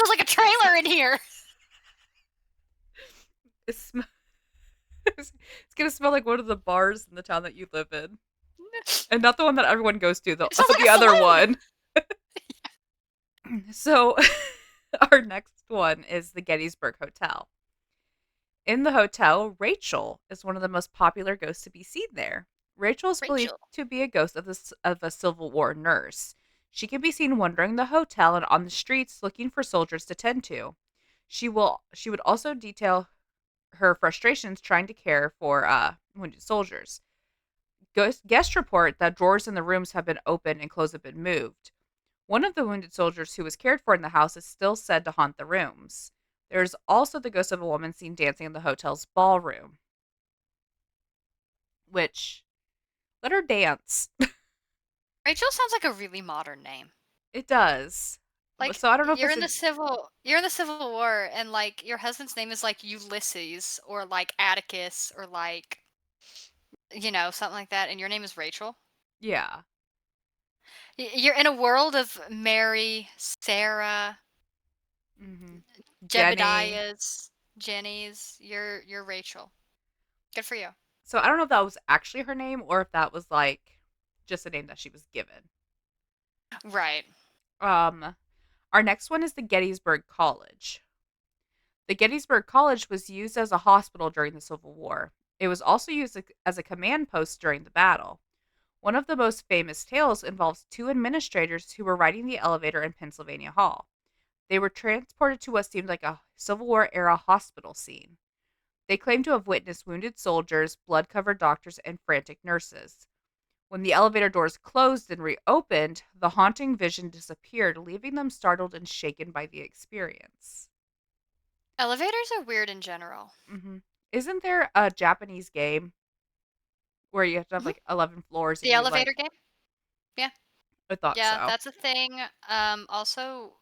like a trailer in here. it sm- it's gonna smell like one of the bars in the town that you live in, and not the one that everyone goes to. The It smells like the a other saloon. one. So, our next one is the Gettysburg Hotel. In the hotel, Rachel is one of the most popular ghosts to be seen there. Rachel is believed Rachel. to be a ghost of a Civil War nurse. She can be seen wandering the hotel and on the streets looking for soldiers to tend to. She would also detail her frustrations trying to care for wounded soldiers. Guests report that drawers in the rooms have been opened and clothes have been moved. One of the wounded soldiers who was cared for in the house is still said to haunt the rooms. There's also the ghost of a woman seen dancing in the hotel's ballroom, which let her dance. Rachel sounds like a really modern name. It does. Like So I don't know if it's an you're in the Civil War, and like your husband's name is like Ulysses or like Atticus or like something like that, and your name is Rachel. yeah. You're in a world of Mary, Sarah, Mhm. Jenny. Jebediah's, Jenny's. You're Rachel. Good for you. So I don't know if that was actually her name or if that was like just a name that she was given. Right. Um our next one is the Gettysburg College. The Gettysburg College was used as a hospital during the Civil War. It was also used as a command post during the battle. One of the most famous tales involves two administrators who were riding the elevator in Pennsylvania Hall. They were transported to what seemed like a Civil War era hospital scene. They claimed to have witnessed wounded soldiers, blood covered doctors, and frantic nurses. When the elevator doors closed and reopened, the haunting vision disappeared, leaving them startled and shaken by the experience. Elevators are weird in general. hmm Isn't there a Japanese game where you have to have Hmm. like 11 floors and The you like, elevator game. Yeah. I thought Yeah, so. that's a thing. Also,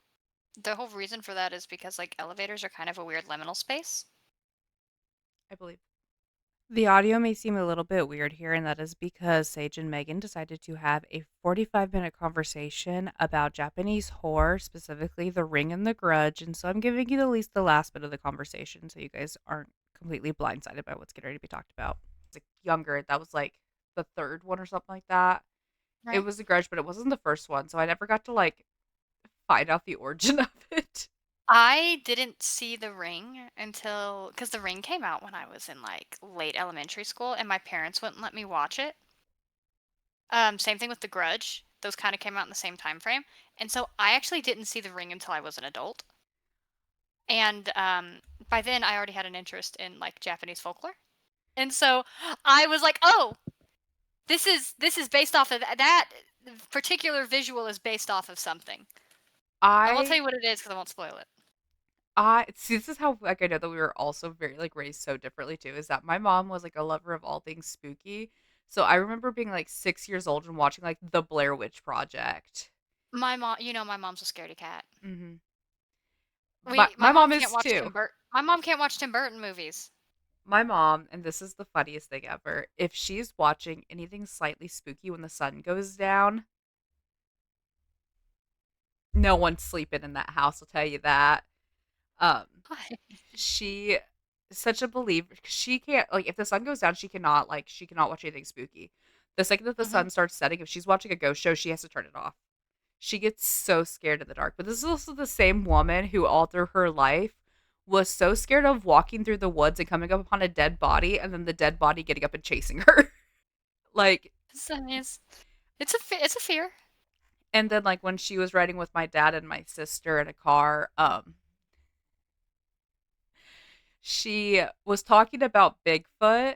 the whole reason for that is because like elevators are kind of a weird liminal space. I believe. The audio may seem a little bit weird here, and that is because Sage and Megan decided to have a 45-minute conversation about Japanese horror, specifically The Ring and the Grudge. And so I'm giving you at least the last bit of the conversation so you guys aren't completely blindsided by what's getting ready to be talked about. Like younger, that was like the third one or something like that. It Right. was The Grudge, but it wasn't the first one, so I never got to like find out the origin of it. I didn't see The Ring until because The Ring came out when I was in like late elementary school, and my parents wouldn't let me watch it. Same thing with The Grudge; those kind of came out in the same time frame, and so I actually didn't see The Ring until I was an adult. And by then, I already had an interest in like Japanese folklore, and so I was like, "Oh, this is based off of that particular visual is based off of something." I won't tell I you what it is because I won't spoil it. I see, this is how like I know that we were also very like raised so differently too. Is that my mom was like a lover of all things spooky. So I remember being like 6 years old and watching like the Blair Witch Project. My mom, my mom's a scaredy cat. hmm My my mom mom can't is watch too. My mom can't watch Tim Burton movies. My mom, and this is the funniest thing ever, if she's watching anything slightly spooky when the sun goes down, no one's sleeping in that house, I'll tell you that. Um, Why? she is such a believer. She can't, like, if the sun goes down, she cannot watch anything spooky. The second that the Hmm. sun starts setting, if she's watching a ghost show, she has to turn it off. She gets so scared in the dark. But this is also the same woman who all through her life was so scared of walking through the woods and coming up upon a dead body and then the dead body getting up and chasing her. Like, I mean, it's a fear. and then like when she was riding with my dad and my sister in a car, she was talking about Bigfoot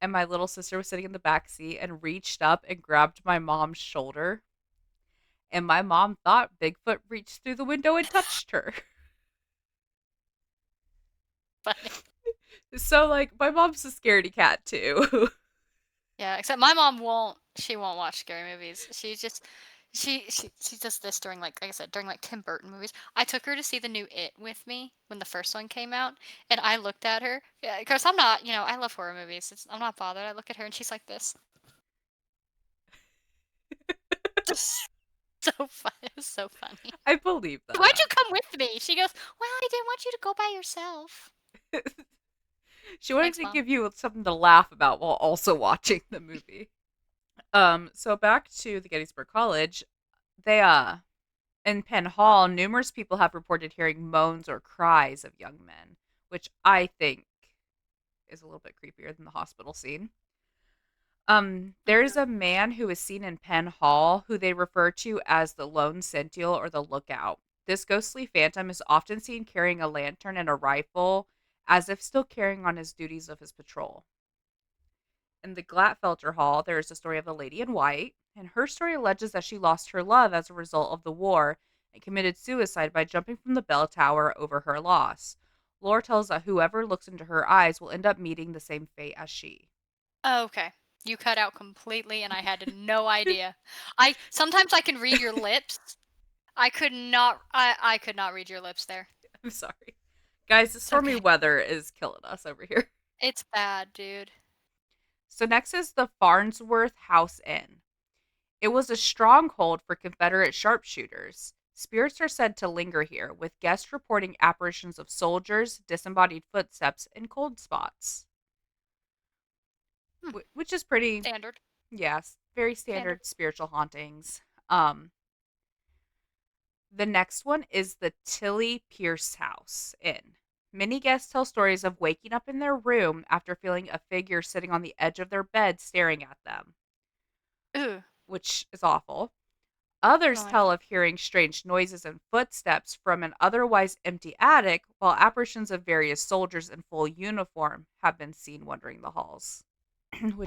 and my little sister was sitting in the back seat and reached up and grabbed my mom's shoulder and my mom thought Bigfoot reached through the window and touched her. Funny. So like my mom's a scaredy cat too. Yeah, except my mom won't. She won't watch scary movies. She just she does this during like I said during like Tim Burton movies. I took her to see the new It with me when the first one came out, and I looked at her because I'm not. I love horror movies. I'm not bothered. I look at her and she's like this. Just so fun. It was so funny. I believe Why'd that. you come with me? She goes, well, I didn't want you to go by yourself. She wanted Thanks, to mom. give you something to laugh about while also watching the movie. So back to the Gettysburg College, they in Penn Hall, numerous people have reported hearing moans or cries of young men, which I think is a little bit creepier than the hospital scene. There's Mhm. a man who is seen in Penn Hall who they refer to as the lone sentinel or the lookout. This ghostly phantom is often seen carrying a lantern and a rifle, as if still carrying on his duties of his patrol. In the Glatfelter Hall, there is a story of the Lady in White, and her story alleges that she lost her love as a result of the war and committed suicide by jumping from the bell tower over her loss. Lore tells that whoever looks into her eyes will end up meeting the same fate as she. Oh, okay. You cut out completely and I had no idea. I sometimes I can read your lips. I could not read your lips there. I'm sorry. Guys, the It's stormy okay. weather is killing us over here. It's bad, dude. So, next is the Farnsworth House Inn. It was a stronghold for Confederate sharpshooters. Spirits are said to linger here, with guests reporting apparitions of soldiers, disembodied footsteps, and cold spots, Hmm. which is pretty, Standard. yes, very Standard. standard spiritual hauntings. Um, the next one is the Tilly Pierce House Inn. Many guests tell stories of waking up in their room after feeling a figure sitting on the edge of their bed staring at them, Ooh, which is awful. I don't Others like tell it. of hearing strange noises and footsteps from an otherwise empty attic, while apparitions of various soldiers in full uniform have been seen wandering the halls.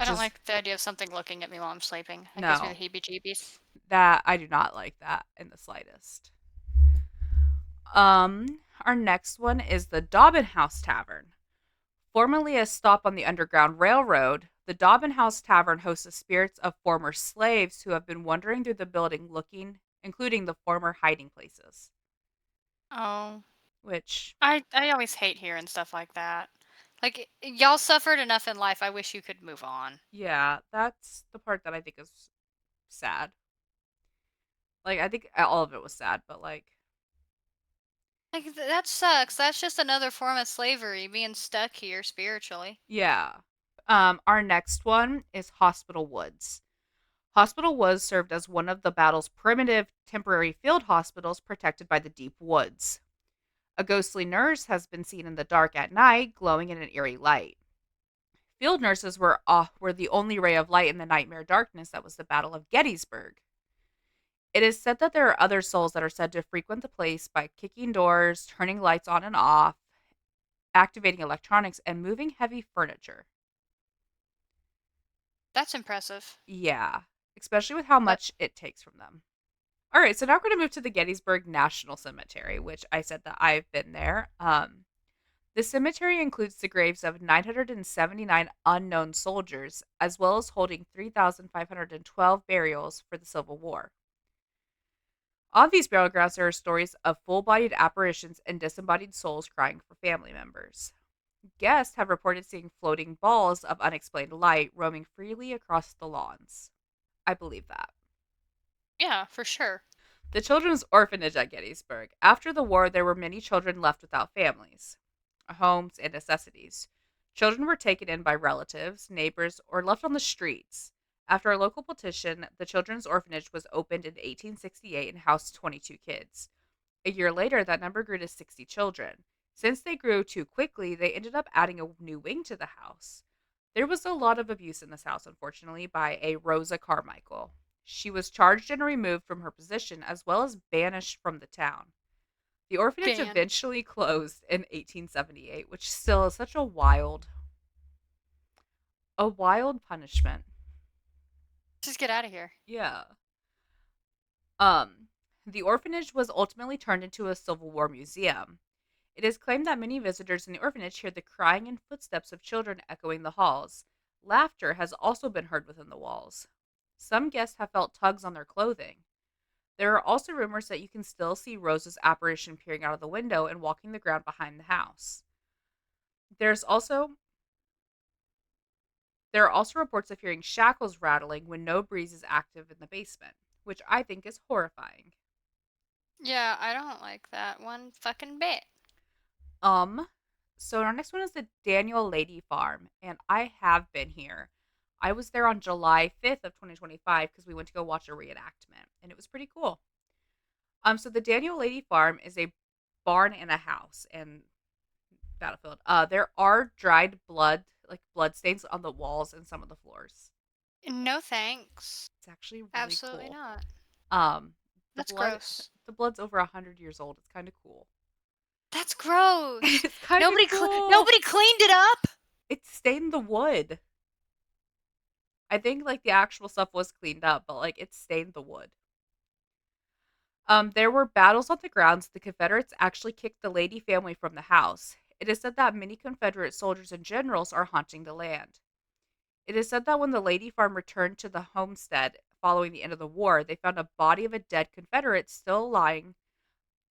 I Which don't is, like the idea of something looking at me while I'm sleeping. That gives me the no, heebie-jeebies. that I do not like that in the slightest. Our next one is the Dobbin House Tavern. Formerly a stop on the Underground Railroad, the Dobbin House Tavern hosts the spirits of former slaves who have been wandering through the building looking, including the former hiding places. Oh, Which, I always hate hearing stuff like that. Like y'all suffered enough in life. I wish you could move on. yeah, that's the part that I think is sad. Like, I think all of it was sad, but like, Like that sucks. That's just another form of slavery, being stuck here spiritually. yeah. Our next one is Hospital Woods. Hospital Woods served as one of the battle's primitive temporary field hospitals protected by the deep woods. A ghostly nurse has been seen in the dark at night, glowing in an eerie light. Field nurses were the only ray of light in the nightmare darkness that was the Battle of Gettysburg. It is said that there are other souls that are said to frequent the place by kicking doors, turning lights on and off, activating electronics, and moving heavy furniture. That's impressive. Yeah, especially with how But much it takes from them. All right, so now we're going to move to the Gettysburg National Cemetery, which I said that I've been there. The cemetery includes the graves of 979 unknown soldiers, as well as holding 3,512 burials for the Civil War. On these burial grounds, there are stories of full bodied apparitions and disembodied souls crying for family members. Guests have reported seeing floating balls of unexplained light roaming freely across the lawns. I believe that. Yeah, for sure. The children's orphanage at Gettysburg. After the war, there were many children left without families, homes, and necessities. Children were taken in by relatives, neighbors, or left on the streets. After a local petition, the children's orphanage was opened in 1868 and housed 22 kids. A year later, that number grew to 60 children. Since they grew too quickly, they ended up adding a new wing to the house. There was a lot of abuse in this house, unfortunately, by a Rosa Carmichael. She was charged and removed from her position, as well as banished from the town. The orphanage Ban. eventually closed in 1878, which still is such a wild punishment. Just get out of here. Yeah. Um, the orphanage was ultimately turned into a Civil War museum. It is claimed that many visitors in the orphanage hear the crying and footsteps of children echoing the halls. Laughter has also been heard within the walls. Some guests have felt tugs on their clothing. There are also rumors that you can still see Rose's apparition peering out of the window and walking the ground behind the house. There's also there are also reports of hearing shackles rattling when no breeze is active in the basement, which I think is horrifying. Yeah, I don't like that one fucking bit. Um, so our next one is the Daniel Lady Farm, and I have been here. I was there on July 5th of 2025 because we went to go watch a reenactment, and it was pretty cool. So the Daniel Lady Farm is a barn and a house and battlefield. There are dried blood, like blood stains on the walls and some of the floors. No thanks. It's actually really Absolutely cool. not. Um, the That's blood, gross. the blood's over 100 years old. It's kind of cool. That's gross. It's kind of cool. Nobody cleaned it up. It stained the wood. I think like the actual stuff was cleaned up, but like it stained the wood. There were battles on the grounds. The Confederates actually kicked the Lady family from the house. It is said that many Confederate soldiers and generals are haunting the land. It is said that when the Lady Farm returned to the homestead following the end of the war, they found a body of a dead Confederate still lying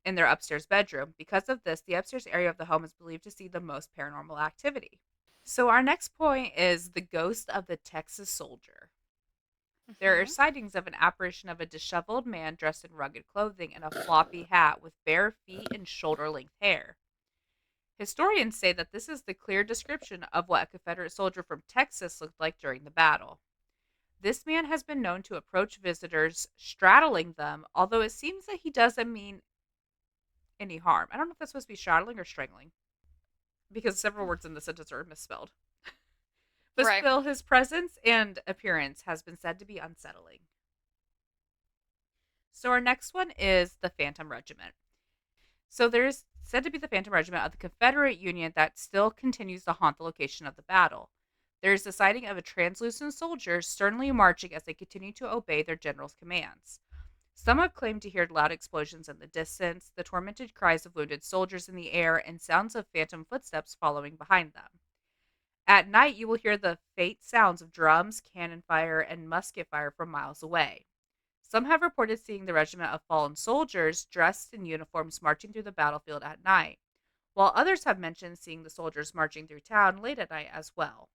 in their upstairs bedroom. Because of this, the upstairs area of the home is believed to see the most paranormal activity. So, our next point is the ghost of the Texas soldier. There are Hmm. sightings of an apparition of a disheveled man dressed in rugged clothing and a floppy hat with bare feet and shoulder length hair. Historians say that this is the clear description of what a Confederate soldier from Texas looked like during the battle. This man has been known to approach visitors, straddling them, although it seems that he doesn't mean any harm. I don't know if that's supposed to be straddling or strangling, because several words in the sentence are misspelled. But Right. still, his presence and appearance has been said to be unsettling. So our next one is the Phantom Regiment. So there's said to be the Phantom Regiment of the Confederate Union that still continues to haunt the location of the battle. There's the sighting of a translucent soldier sternly marching as they continue to obey their general's commands. Some have claimed to hear loud explosions in the distance, the tormented cries of wounded soldiers in the air, and sounds of phantom footsteps following behind them. At night, you will hear the faint sounds of drums, cannon fire, and musket fire from miles away. Some have reported seeing the regiment of fallen soldiers dressed in uniforms marching through the battlefield at night, while others have mentioned seeing the soldiers marching through town late at night as well.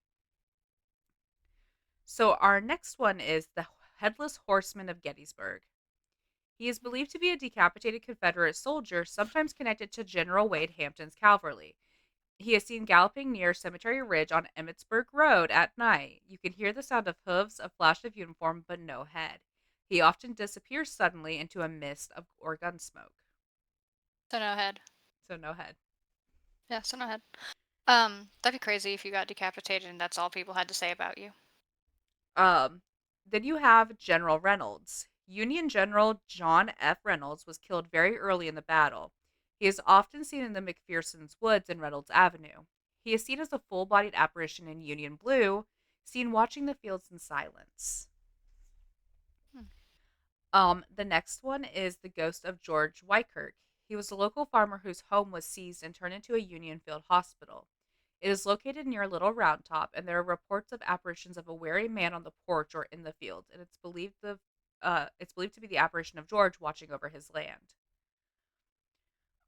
So, our next one is the Headless Horseman of Gettysburg. He is believed to be a decapitated Confederate soldier, sometimes connected to General Wade Hampton's cavalry. He is seen galloping near Cemetery Ridge on Emmitsburg Road at night. You can hear the sound of hooves, a flash of uniform, but no head. He often disappears suddenly into a mist of or gun smoke. So no head. So no head. Yeah, so no head. That'd be crazy if you got decapitated and that's all people had to say about you. Um, then you have General Reynolds. Union General John F. Reynolds was killed very early in the battle. He is often seen in the McPherson's Woods and Reynolds Avenue. He is seen as a full bodied apparition in Union blue, seen watching the fields in silence. Hmm. The next one is the ghost of George Wykirk. He was a local farmer whose home was seized and turned into a Union Field hospital. It is located near Little Round Top, and there are reports of apparitions of a weary man on the porch or in the fields, and it's believed to be the apparition of George watching over his land.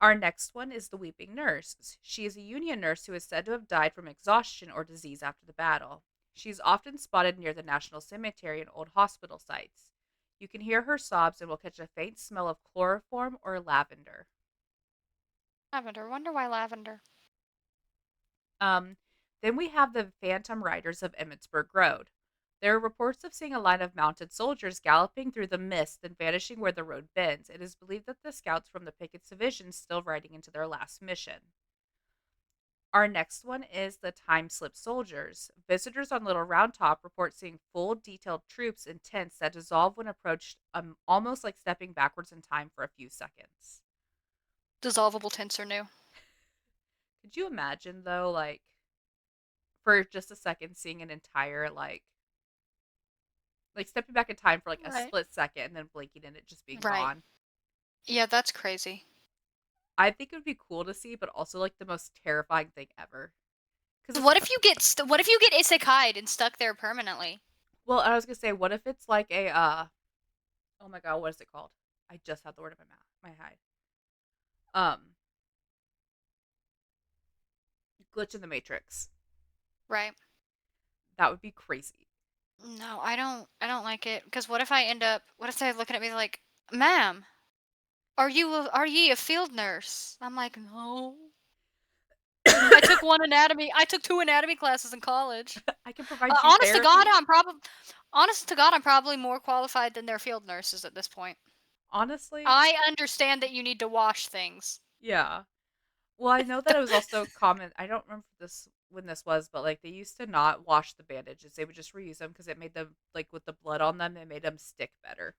Our next one is the weeping nurse. She is a Union nurse who is said to have died from exhaustion or disease after the battle. She is often spotted near the National Cemetery and old hospital sites. You can hear her sobs and will catch a faint smell of chloroform or lavender. Lavender. Wonder why lavender. Um, then we have the Phantom Riders of Emmitsburg Road. There are reports of seeing a line of mounted soldiers galloping through the mist and vanishing where the road bends. It is believed that the scouts from the Pickett's division still riding into their last mission. Our next one is the Time Slip Soldiers. Visitors on Little Round Top report seeing full detailed troops in tents that dissolve when approached, almost like stepping backwards in time for a few seconds. Dissolvable tints are new. Could you imagine though, like for just a second, seeing an entire like stepping back in time for like a Right. split second and then blinking and it just being Right. gone? Yeah, that's crazy. I think it would be cool to see, but also like the most terrifying thing ever. Because it's What if you get what if you get isekai'd and stuck there permanently? well, I was gonna say, what if it's like a oh my god, what is it called? I just had the word in my mouth, my head. Glitch in the Matrix. Right. That would be crazy. No, I don't like it because what if they're looking at me like, "Ma'am, are ye a field nurse?" I'm like, "No. I took 2 anatomy classes in college." I can provide you Honest to God, therapy. I'm probably more qualified than their field nurses at this point. Honestly, I understand that you need to wash things. yeah. Well, I know that it was also common. I don't remember this when this was, but like they used to not wash the bandages. They would just reuse them because it made them like with the blood on them, it made them stick better.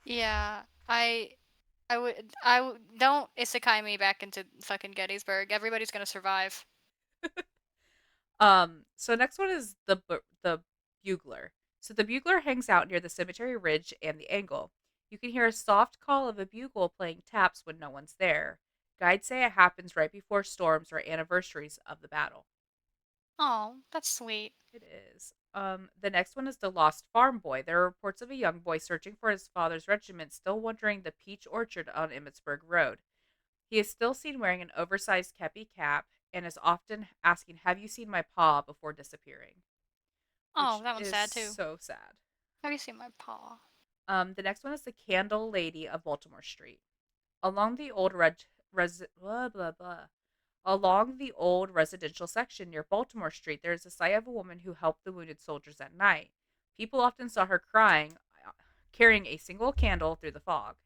Yeah, I would don't isekai me back into fucking Gettysburg. Everybody's gonna survive. So next one is the bugler. So the bugler hangs out near the cemetery ridge and the angle. You can hear a soft call of a bugle playing taps when no one's there. Guides say it happens right before storms or anniversaries of the battle. Oh, that's sweet. It is. The next one is the lost farm boy. There are reports of a young boy searching for his father's regiment, still wandering the peach orchard on Emmitsburg Road. He is still seen wearing an oversized kepi cap and is often asking, "Have you seen my paw?" before disappearing, Oh, which that one's is sad too. so sad. Have you seen my paw? The next one is the Candle Lady of Baltimore Street. Along the old red blah blah blah. Along the old residential section near Baltimore Street, there is a sight of a woman who helped the wounded soldiers at night. People often saw her crying, carrying a single candle through the fog.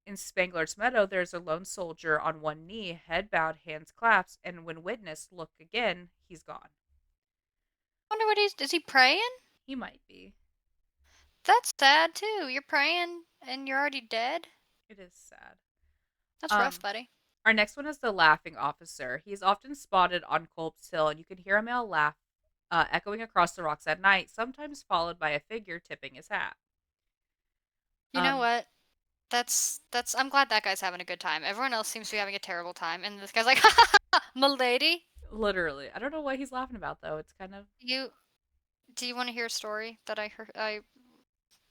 In Spangler's Meadow, there is a lone soldier on one knee, head bowed, hands clasped, and when witness look again, he's gone. Wonder what is he praying? He might be. That's sad too. You're praying and you're already dead. It is sad. That's rough, Um, buddy. our next one is the laughing officer. He is often spotted on Culp's Hill, and you can hear a male laugh echoing across the rocks at night, sometimes followed by a figure tipping his hat. You know Um, what? That's I'm glad that guy's having a good time. Everyone else seems to be having a terrible time, and this guy's like, "Milady, literally, I don't know what he's laughing about though. It's kind of you do you want to hear a story that I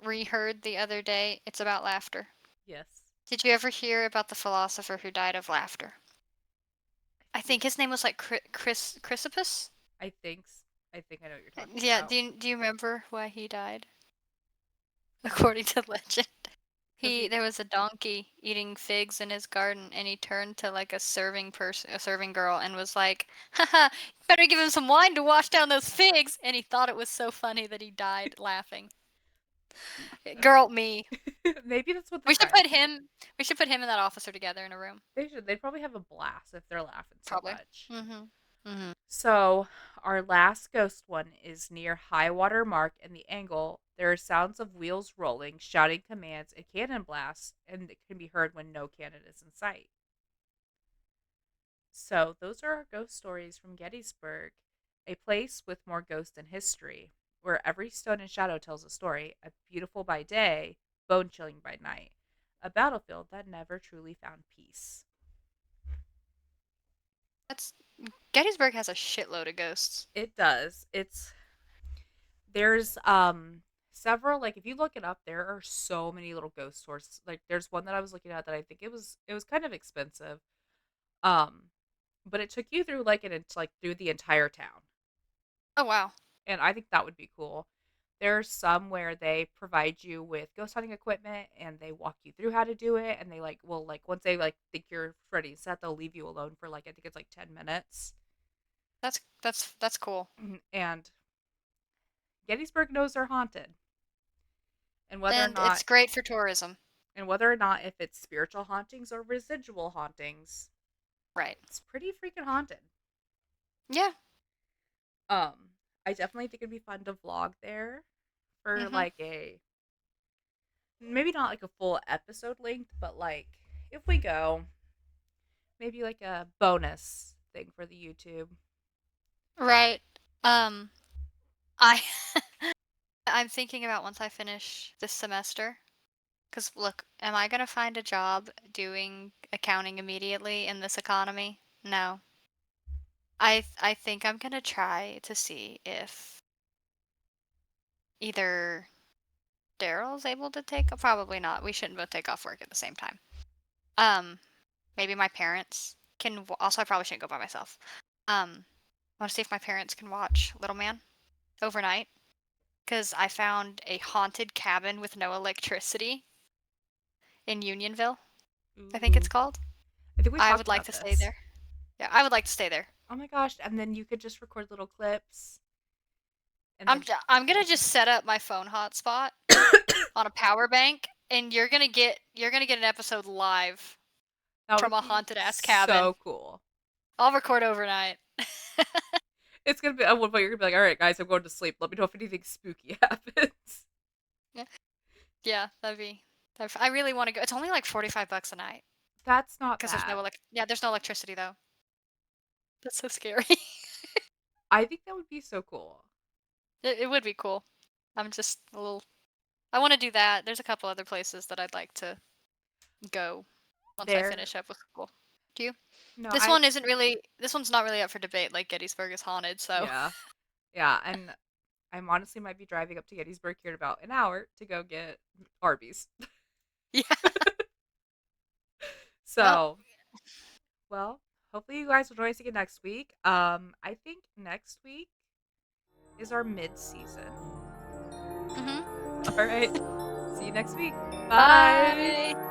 reheard the other day? It's about laughter. yes. Did you ever hear about the philosopher who died of laughter? I I think think his name was like Chrysippus. I think I think I know what you're talking Yeah, about. do you remember why he died? According to legend. Because he There was a donkey eating figs in his garden, and he turned to like a serving girl, and was like, "Haha, better give him some wine to wash down those figs." And he thought it was so funny that he died laughing. Girl, me. maybe that's what the We should crime. put him. We should put him and that officer together in a room. They should. They'd probably have a blast if they're laughing so Probably. much. Mhm. Mhm. So, our last ghost one is near high water mark and the angle. There are sounds of wheels rolling, shouting commands, and cannon blasts, and it can be heard when no cannon is in sight. So, those are our ghost stories from Gettysburg, a place with more ghosts than history, where every stone and shadow tells a story, a beautiful by day, bone chilling by night, a battlefield that never truly found peace. That's Gettysburg has a shitload of ghosts. It does. There's several, like if you look it up, there are so many little ghost stores. Like there's one that I was looking at that I think it was kind of expensive. Um, but it took you through like an it's like through the entire town. Oh wow. And I think that would be cool. There's some where they provide you with ghost hunting equipment and they walk you through how to do it and they like will like once they like think you're ready and set, they'll leave you alone for like I think it's like 10 minutes. That's cool. And Gettysburg knows they're haunted. And whether or And not it's great for tourism. if it's spiritual hauntings or residual hauntings, Right. it's pretty freaking haunted. Yeah. Um, I definitely think it'd be fun to vlog there for Mhm. like a maybe not like a full episode length, but like if we go, maybe like a bonus thing for the YouTube. Right. Um I I'm thinking about once I finish this semester. Cause look, am I gonna find a job doing accounting immediately in this economy? No. I think I'm gonna try to see if either Daryl's able to take probably not. We shouldn't both take off work at the same time. Um, maybe my parents can also I probably shouldn't go by myself. I want to see if my parents can watch Little Man overnight because I found a haunted cabin with no electricity in Unionville, I think it's Ooh, called. I think we I talked would like about to stay this. there. Yeah, I would like to stay there. Oh my gosh! And then you could just record little clips, and I'm then I'm gonna just set up my phone hotspot on a power bank, and you're gonna get an episode live that from would a be haunted ass cabin. so cool. I'll record overnight. It's gonna be at one point you're gonna be like, all right, guys, I'm going to sleep. Let me know if anything spooky happens. Yeah, yeah, I really want to go. It's only like $45 a night That's not because there's no bad. there's no electricity though. That's so scary. I think that would be so cool. It would be cool. I'm just a little. I want to do that. There's a couple other places that I'd like to go once I There, finish up with school. Do you? no, This one isn't really. This one's not really up for debate. Like Gettysburg is haunted, so yeah, yeah, and I'm honestly might be driving up to Gettysburg here in about an hour to go get Arby's. yeah. Well, So, well, hopefully you guys will join us again next week. I think next week is our mid-season. mhm. All right. See you next week. Bye. Bye.